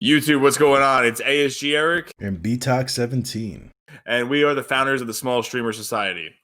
YouTube, what's going on? It's ASG Eric, And BTOC 17. and we are the founders of the Small Streamer Society.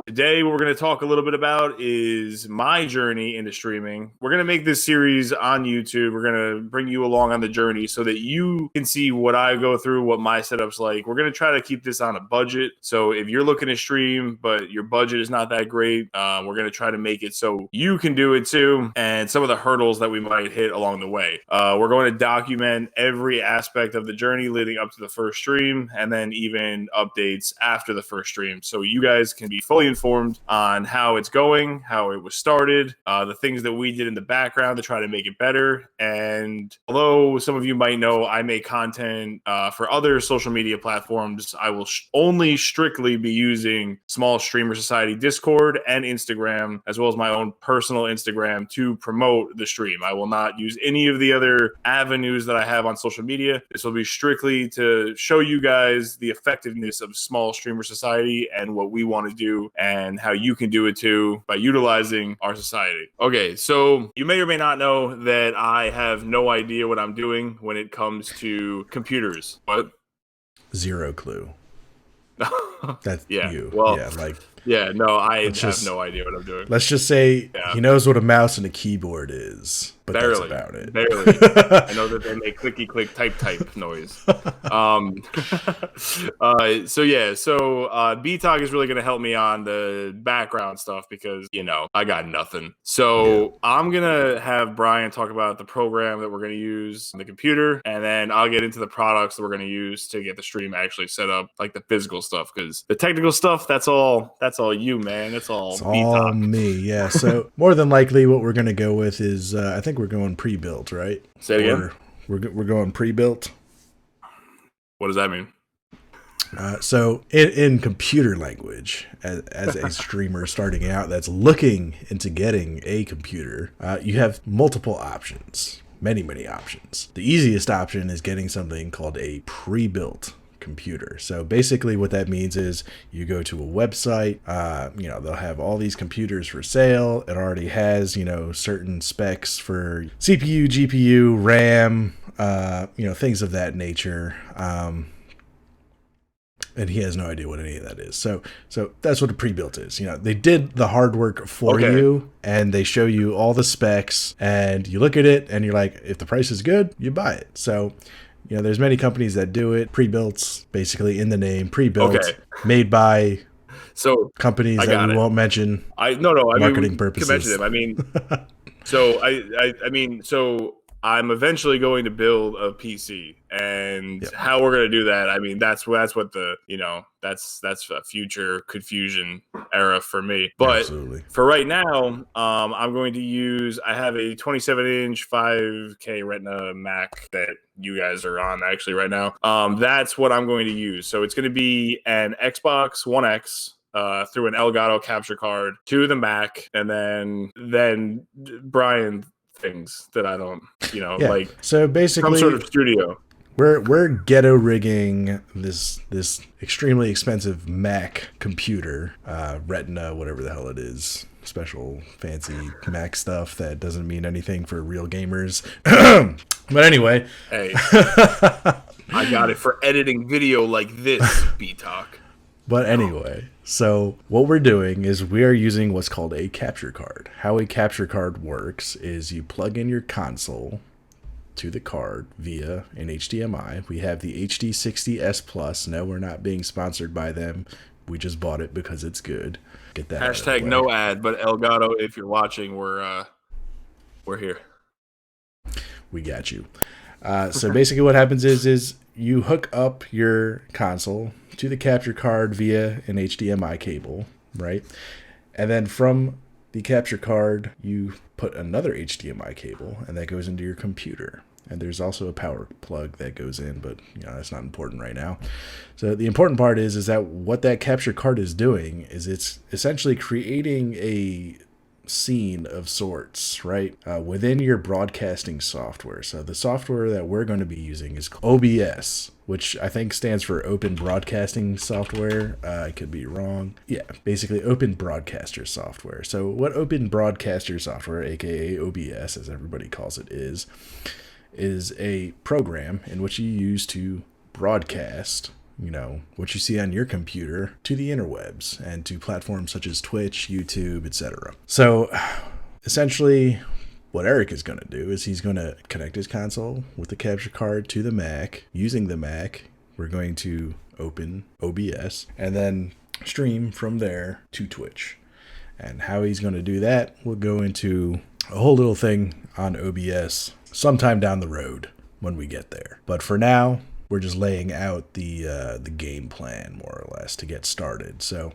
Today, what we're going to talk a little bit about is my journey into streaming. We're going to make this series on YouTube. We're going to bring you along on the journey so that you can see what I go through, what my setup's like. We're going to try to keep this on a budget. So if you're looking to stream, but your budget is not that great, we're going to try to make it so you can do it too. And some of the hurdles that we might hit along the way. We're going to document every aspect of the journey leading up to the first stream, and then even updates after the first stream. So you guys can be fully informed on how it's going, how it was started, the things that we did in the background to try to make it better. And although some of you might know I make content for other social media platforms, I will only strictly be using Small Streamer Society Discord and Instagram, as well as my own personal Instagram, to promote the stream. I will not use any of the other avenues that I have on social media. This will be strictly to show you guys the effectiveness of Small Streamer Society and what we want to do, and how you can do it too by utilizing our society. Okay, so you may or may not know that I have no idea what I'm doing when it comes to computers. What? Zero clue. That's yeah. you. Well, yeah, yeah, no, I have no idea what I'm doing. Let's just say he knows what a mouse and a keyboard is, but barely, that's about it. Barely. I know that they make clicky click type noise. So BTOC is really going to help me on the background stuff because, I got nothing. So I'm going to have Brian talk about the program that we're going to use on the computer, and then I'll get into the products that we're going to use to get the stream actually set up, like the physical stuff, because the technical stuff, that's all you, man. It's all me. Yeah. So more than likely what we're going to go with is, I think we're going pre-built, right? Say it again. We're going pre-built. What does that mean? So in computer language, as a streamer starting out that's looking into getting a computer, you have multiple options, many options. The easiest option is getting something called a pre-built computer. So basically what that means is you go to a website, they'll have all these computers for sale. It already has, certain specs for CPU, GPU, RAM, things of that nature. And he has no idea what any of that is. So that's what a pre-built is. They did the hard work for you, and they show you all the specs, and you look at it and you're like, if the price is good, you buy it. So there's many companies that do it. Pre-built, basically in the name, pre-built, made by companies that we won't mention. Marketing purposes. Can mention them. So I'm eventually going to build a PC, and how we're going to do that, that's what that's a future confusion era for me. But for right now, I'm going to I have a 27-inch 5K Retina Mac that you guys are on actually right now. That's what I'm going to use. So it's going to be an Xbox One X through an Elgato capture card to the Mac, and then Brian things that I don't, like. So basically, some sort of studio. We're ghetto rigging this extremely expensive Mac computer, Retina, whatever the hell it is, special fancy Mac stuff that doesn't mean anything for real gamers. But anyway, hey, I got it for editing video like this, BTOC. But anyway, so what we're doing is we are using what's called a capture card. How a capture card works is you plug in your console to the card via an HDMI. We have the HD60S Plus. No, we're not being sponsored by them. We just bought it because it's good. Get that. Hashtag no ad, but Elgato, if you're watching, we're here. We got you. So basically what happens is you hook up your console to the capture card via an HDMI cable, right? And then from the capture card, you put another HDMI cable, and that goes into your computer. And there's also a power plug that goes in, but that's not important right now. So the important part is that what that capture card is doing is it's essentially creating a scene of sorts, right? Within your broadcasting software. So the software that we're going to be using is OBS, which I think stands for Open Broadcasting Software. I could be wrong. Yeah, basically Open Broadcaster Software. So what Open Broadcaster Software, aka OBS, as everybody calls it, is a program in which you use to broadcast, you know, what you see on your computer to the interwebs and to platforms such as Twitch, YouTube, etc. So essentially what Eric is going to do is he's going to connect his console with the capture card to the Mac. Using the Mac, we're going to open OBS and then stream from there to Twitch. And how he's going to do that, we'll go into a whole little thing on OBS sometime down the road when we get there. But for now, we're just laying out the game plan more or less to get started. So,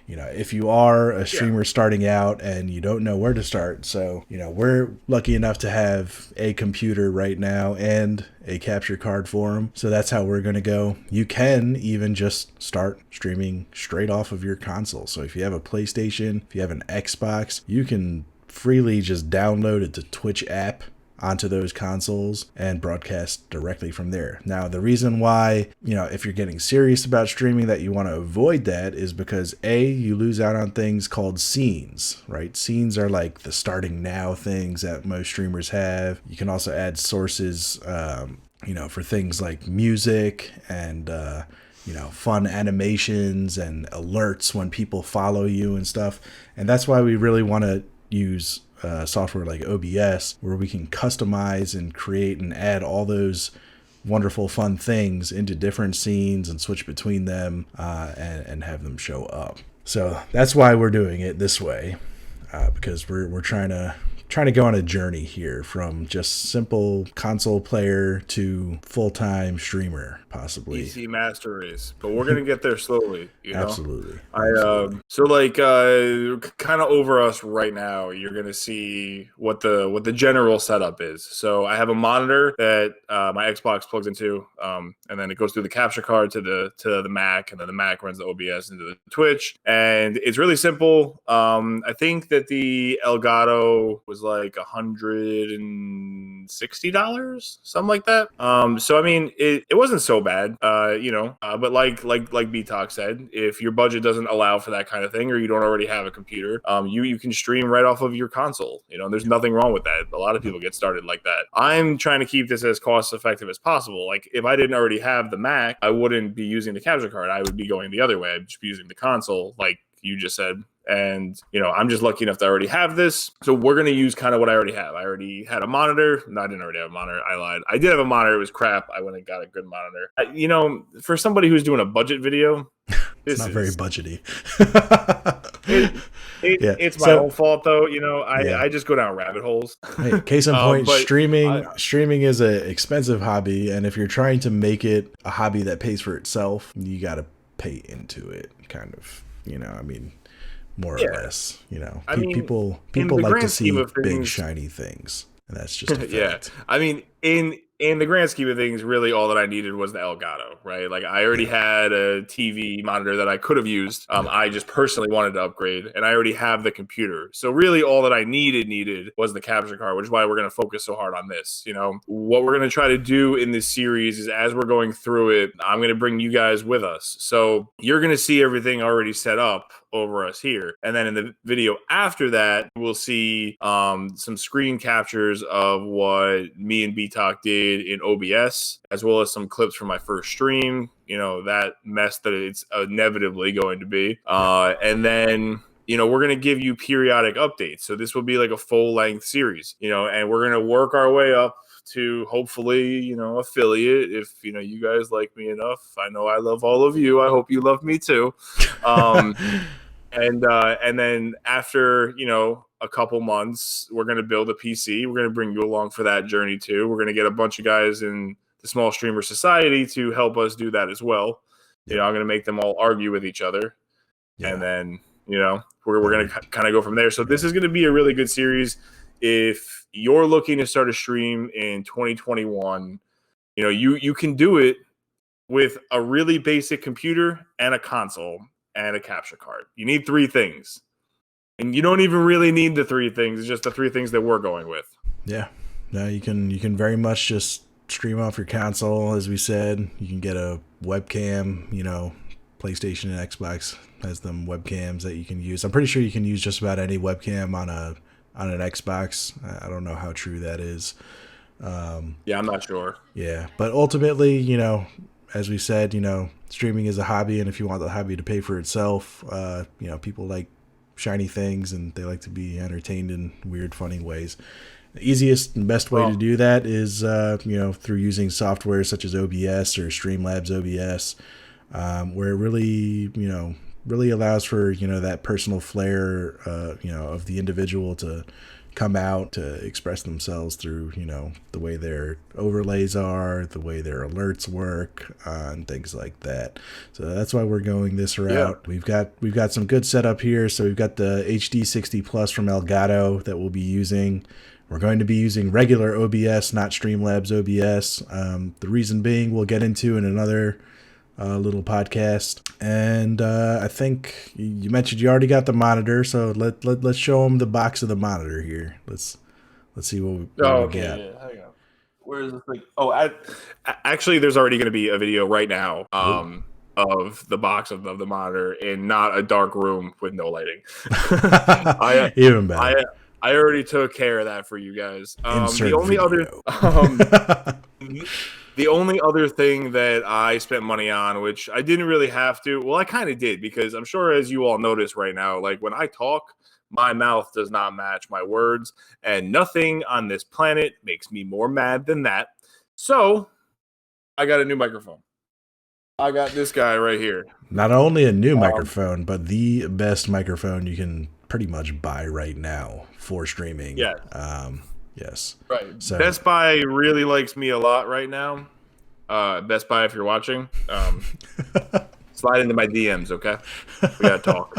you know, if you are a streamer starting out and you don't know where to start, so, you know, we're lucky enough to have a computer right now and a capture card for them. So that's how we're going to go. You can even just start streaming straight off of your console. So if you have a PlayStation, if you have an Xbox, you can freely just download the Twitch app onto those consoles and broadcast directly from there. Now, the reason why, you know, if you're getting serious about streaming that you want to avoid that is because you lose out on things called scenes, right? Scenes are like the starting now things that most streamers have. You can also add sources, you know, for things like music and, you know, fun animations and alerts when people follow you and stuff. And that's why we really want to use software like OBS, where we can customize and create and add all those wonderful fun things into different scenes and switch between them and have them show up. So that's why we're doing it this way, because we're trying to go on a journey here from just simple console player to full-time streamer, possibly. PC master race, but we're gonna get there slowly. You know? Absolutely. So like kind of over us right now, you're gonna see what the general setup is. So I have a monitor that my Xbox plugs into, and then it goes through the capture card to the Mac, and then the Mac runs the OBS into the Twitch, and it's really simple. I think that the Elgato was like $160, something like that. So I mean, it wasn't so bad, you know. But like B-Talk said, if your budget doesn't allow for that kind of thing, or you don't already have a computer, you can stream right off of your console. You know, there's nothing wrong with that. A lot of people get started like that. I'm trying to keep this as cost effective as possible. Like if I didn't already have the Mac, I wouldn't be using the capture card. I would be going the other way. I'd just be using the console, like you just said. And, you know, I'm just lucky enough to already have this. So we're going to use kind of what I already have. I already had a monitor. No, I didn't already have a monitor. I lied. I did have a monitor. It was crap. I went and got a good monitor. You know, for somebody who's doing a budget video, it's not very budgety. It's my own fault, though. You know, I just go down rabbit holes. Hey, case in point, streaming is an expensive hobby. And if you're trying to make it a hobby that pays for itself, you got to pay into it, kind of. You know, I mean, more or less, you know, people like to see big shiny things, and that's just a fact. Yeah. I mean, in the grand scheme of things, really all that I needed was the Elgato, right? Like I already had a TV monitor that I could have used. I just personally wanted to upgrade, and I already have the computer. So really all that I needed was the capture card, which is why we're going to focus so hard on this. You know, what we're going to try to do in this series is as we're going through it, I'm going to bring you guys with us. So you're going to see everything already set up over us here. And then in the video after that, we'll see some screen captures of what me and B-Talk did in OBS, as well as some clips from my first stream, you know, that mess that it's inevitably going to be. And then, you know, we're going to give you periodic updates. So this will be like a full length series, you know, and we're going to work our way up to hopefully, you know, affiliate if, you know, you guys like me enough. I know I love all of you. I hope you love me too. And then after, you know, a couple months, we're going to build a PC. We're going to bring you along for that journey too. We're going to get a bunch of guys in the Small Streamer Society to help us do that as well. You know, I'm going to make them all argue with each other. And then, you know, we're going to kind of go from there. So this is going to be a really good series. If you're looking to start a stream in 2021, you know, you can do it with a really basic computer and a console and a capture card. You need 3 things. And you don't even really need the three things. It's just the three things that we're going with. Yeah. No, you can very much just stream off your console, as we said. You can get a webcam, PlayStation and Xbox has them webcams that you can use. I'm pretty sure you can use just about any webcam on an Xbox. I don't know how true that is. Yeah, I'm not sure. Yeah, but ultimately, as we said, streaming is a hobby, and if you want the hobby to pay for itself, people like shiny things and they like to be entertained in weird, funny ways. The easiest and best way to do that is, through using software such as OBS or Streamlabs OBS, where it really allows for, that personal flair, of the individual to come out to express themselves through, the way their overlays are, the way their alerts work, and things like that. So that's why we're going this route. Yeah. We've got some good setup here. So we've got the HD 60 Plus from Elgato that we'll be using. We're going to be using regular OBS, not Streamlabs OBS. The reason being, we'll get into in another little podcast. And I think you mentioned you already got the monitor, so let's show them the box of the monitor here. Let's see what we get. Yeah, hang on. Where is this thing? Oh, actually, there's already going to be a video right now of the box of the monitor in not a dark room with no lighting. Even better. I already took care of that for you guys. The only other thing that I spent money on, which I didn't really have to, well, I kind of did, because I'm sure, as you all notice right now, like when I talk, my mouth does not match my words, and nothing on this planet makes me more mad than that. So I got a new microphone. I got this guy right here. Not only a new microphone, but the best microphone you can pretty much buy right now for streaming. Yeah. Yes. Right. So Best Buy really likes me a lot right now. Best Buy, if you're watching, slide into my DMs, okay? We gotta talk.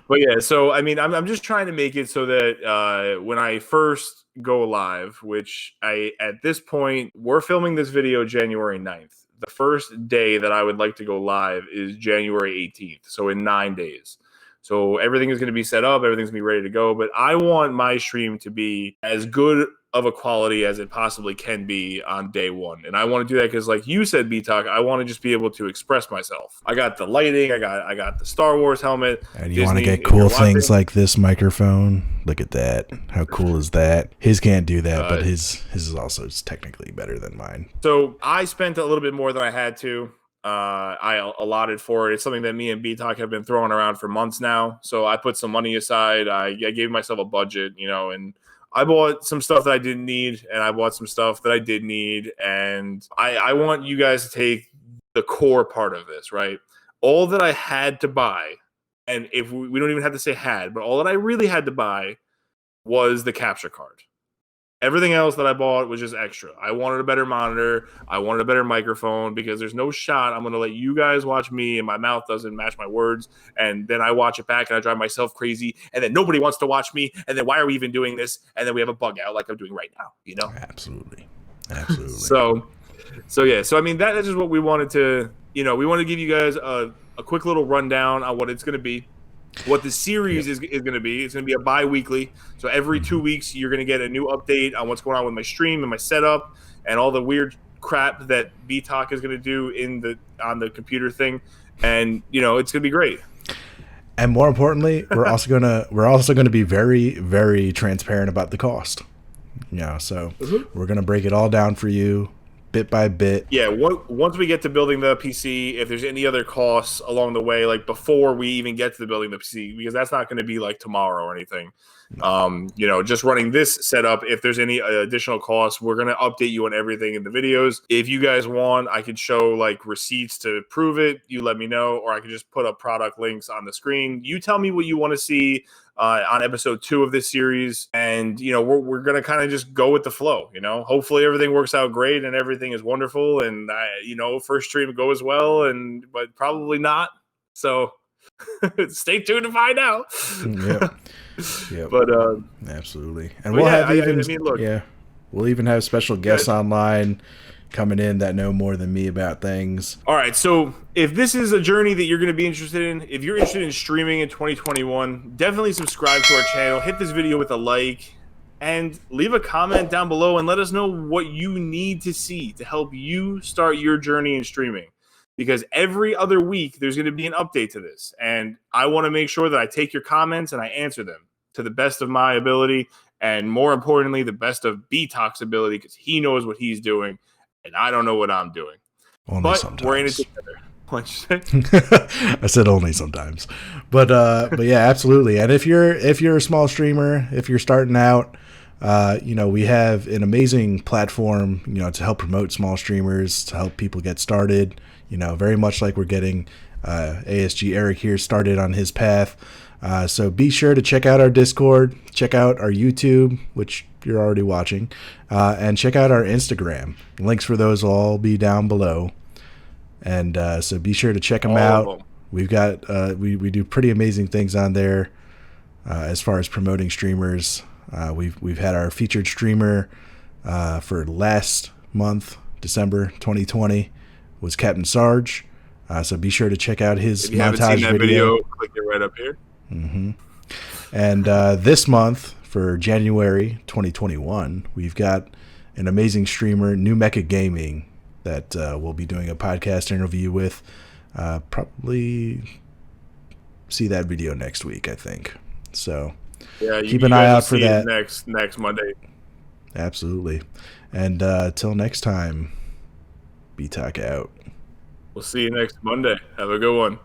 But yeah, so I mean, I'm just trying to make it so that when I first go live, which at this point, we're filming this video January 9th. The first day that I would like to go live is January 18th. So in 9 days. So everything is going to be set up. Everything's going to be ready to go. But I want my stream to be as good of a quality as it possibly can be on day one. And I want to do that because, like you said, B-Talk, I want to just be able to express myself. I got the lighting. I got the Star Wars helmet. And you want to get cool things like this microphone. Look at that. How cool is that? His can't do that, but his is also technically better than mine. So I spent a little bit more than I had to. I allotted for it. It's something that me and B-Talk have been throwing around for months now. So I put some money aside. I gave myself a budget, and I bought some stuff that I didn't need, and I bought some stuff that I did need. And I want you guys to take the core part of this, right? All that I had to buy, and if we don't even have to say had, but all that I really had to buy was the capture card. Everything else that I bought was just extra. I wanted a better monitor. I wanted a better microphone, because there's no shot I'm going to let you guys watch me and my mouth doesn't match my words. And then I watch it back and I drive myself crazy. And then nobody wants to watch me. And then why are we even doing this? And then we have a bug out like I'm doing right now, Absolutely. So yeah. So, I mean, that is just what we wanted to, we want to give you guys a quick little rundown on what it's going to be. What the series is going to be. It's going to be a bi-weekly. So every 2 weeks, you're going to get a new update on what's going on with my stream and my setup and all the weird crap that B-Talk is going to do on the computer thing. And, it's going to be great. And more importantly, we're also going to be very, very transparent about the cost. So we're going to break it all down for you, bit by bit. Yeah, once we get to building the PC, if there's any other costs along the way, like before we even get to the building the PC, because that's not going to be like tomorrow or anything. Just running this setup, if there's any additional costs, we're going to update you on everything in the videos. If you guys want, I could show like receipts to prove it. You let me know, or I could just put up product links on the screen. You tell me what you want to see on episode 2 of this series, and we're gonna kind of just go with the flow. Hopefully everything works out great and everything is wonderful, and first stream goes well, but probably not. So stay tuned to find out. Yep. But absolutely, and we'll have we'll even have special guests online. coming in that know more than me about things. All right, so if this is a journey that you're going to be interested in, if you're interested in streaming in 2021, definitely subscribe to our channel, hit this video with a like, and leave a comment down below and let us know what you need to see to help you start your journey in streaming. Because every other week, there's going to be an update to this, and I want to make sure that I take your comments and I answer them to the best of my ability, and more importantly, the best of B-Talk's ability, because he knows what he's doing, and I don't know what I'm doing. Only but sometimes. We're in it together. What'd you say? I said only sometimes, but yeah, absolutely. And if you're a small streamer, if you're starting out, we have an amazing platform, to help promote small streamers, to help people get started. Very much like we're getting ASG Eric here started on his path. So be sure to check out our Discord, check out our YouTube, which you're already watching, and check out our Instagram. Links for those will all be down below. And so be sure to check them out. We've got we do pretty amazing things on there as far as promoting streamers. We've had our featured streamer for last month, December 2020, was Captain Sarge. So be sure to check out his if you montage haven't seen that video, click it right up here. Mm-hmm. And this month, for January 2021, we've got an amazing streamer, New Mecha Gaming, that we'll be doing a podcast interview with. Probably see that video next week, I think. So yeah, keep an eye out for that next Monday. Absolutely. And till next time, B-Talk out. We'll see you next Monday. Have a good one.